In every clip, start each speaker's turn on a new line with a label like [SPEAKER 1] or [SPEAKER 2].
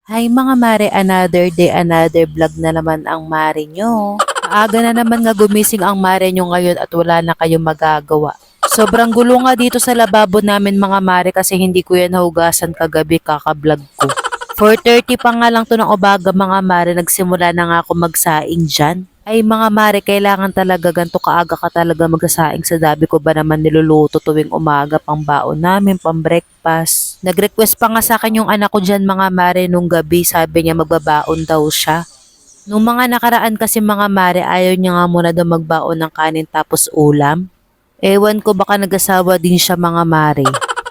[SPEAKER 1] Hi mga mare, another day, another vlog na naman ang mare nyo. Maaga na naman nga gumising ang mare nyo ngayon at wala na kayong magagawa. Sobrang gulo nga dito sa lababo namin mga mare kasi hindi ko yan nahugasan kagabi kaka-vlog ko. 4:30 pa nga lang to ng umaga mga mare, nagsimula na nga ako magsaing dyan. Ay mga mare, kailangan talaga ganito kaaga ka talaga magsasaing sa dabi ko ba naman niluluto tuwing umaga pang baon namin, pang breakfast. Nag-request pa nga sa akin yung anak ko dyan mga mare nung gabi, sabi niya magbabaon daw siya. Nung mga nakaraan kasi mga mare, ayaw niya nga muna daw magbaon ng kanin tapos ulam. Ewan ko baka nag-asawa din siya mga mare.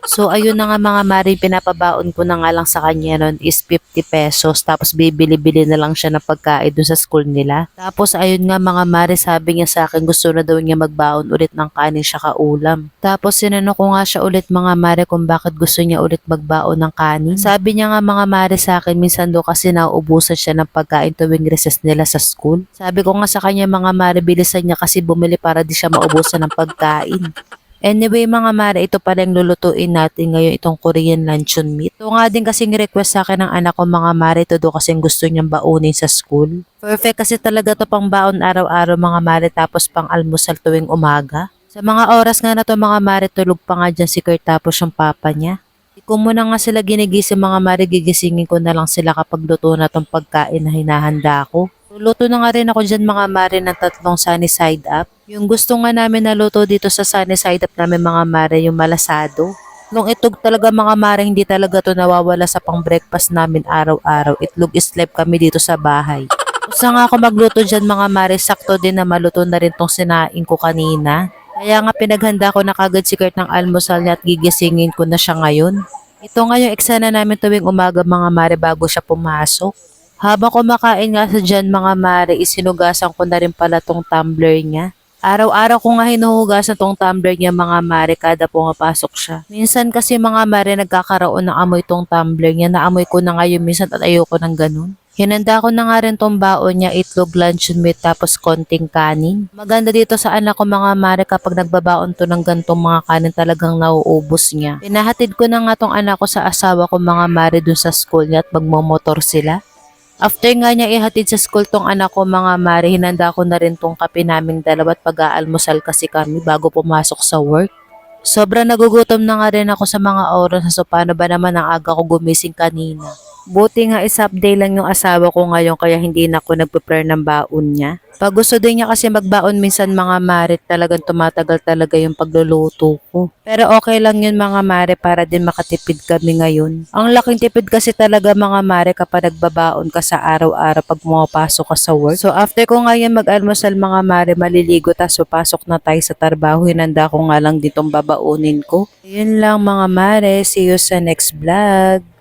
[SPEAKER 1] So ayun na nga mga mare, pinapabaon ko na nga lang sa kanya nun is 50 pesos tapos bibili-bili na lang siya ng pagkain dun sa school nila. Tapos ayun nga mga mare, sabi niya sa akin gusto na daw niya magbaon ulit ng kanin siya kaulam. Tapos sinano ko nga siya ulit mga mare kung bakit gusto niya ulit magbaon ng kanin. Sabi niya nga mga mare sa akin minsan daw kasi nauubusan siya ng pagkain tuwing recess nila sa school. Sabi ko nga sa kanya mga mare, bilisan niya kasi bumili para di siya maubusan ng pagkain. Anyway mga mare, ito pala yung lulutuin natin ngayon, itong Korean luncheon meat. Ito nga din kasing request sa akin ng anak ko mga mare, ito do kasing gusto niyang baunin sa school. Perfect kasi talaga to pang baon araw-araw mga mare tapos pang almusal tuwing umaga. Sa mga oras nga na to mga mare, tulog pa nga dyan si Kurt tapos yung papa niya. Di ko muna nga sila ginigising mga mare, gigisingin ko na lang sila kapag luto na tong pagkain na hinahanda ko. Luto na nga rin ako dyan mga mare ng 3 sunny side up. Yung gusto nga namin na luto dito sa sunny side up namin mga mare, yung malasado. Nung itlog talaga mga mare, hindi talaga to nawawala sa pang breakfast namin araw-araw. Itlog is life kami dito sa bahay. Gusto nga ako magluto dyan mga mare, sakto din na maluto na rin tong sinaing ko kanina. Kaya nga pinaghanda ko na kagad si Kurt ng almusal niya at gigisingin ko na siya ngayon. Ito nga yung eksena namin tuwing umaga mga mare bago siya pumasok. Habang kumakain nga sa dyan mga mare, isinugasan ko na rin pala tong tumbler niya. Araw-araw ko nga hinuhugasan tong tumbler niya mga mare kada pumapasok siya. Minsan kasi mga mare nagkakaroon ng amoy tong tumbler niya, naamoy ko na ngayon minsan at ayoko ng ganun. Hinanda ko na nga rin tong baon niya, itlog, luncheon meat tapos konting kanin. Maganda dito sa anak ko mga mare kapag nagbabaon to ng gantong mga kanin talagang nauubos niya. Pinahatid ko na nga tong anak ko sa asawa ko mga mare dun sa school niya at magmomotor sila. After nga niya ihatid sa school tong anak ko mga mare, hinanda ko na rin tong kape naming dalawa at pag-aalmusal kasi kami bago pumasok sa work. Sobrang nagugutom na nga rin ako sa mga oras so paano ba naman ang aga ko gumising kanina. Buti nga is day lang yung asawa ko ngayon kaya hindi na ako nagpe-prepare ng baon niya. Pag gusto din niya kasi magbaon minsan mga mare, talagang tumatagal talaga yung pagluluto ko. Pero okay lang yun mga mare para din makatipid kami ngayon. Ang laking tipid kasi talaga mga mare kapag nagbabaon ka sa araw-araw pag pumapasok ka sa work. So after ko ngayon mag-almusal mga mare, maliligo tapos pasok na tayo sa trabaho. Hinanda ko nga lang ditong babaunin ko. Yun lang mga mare, see you sa next vlog.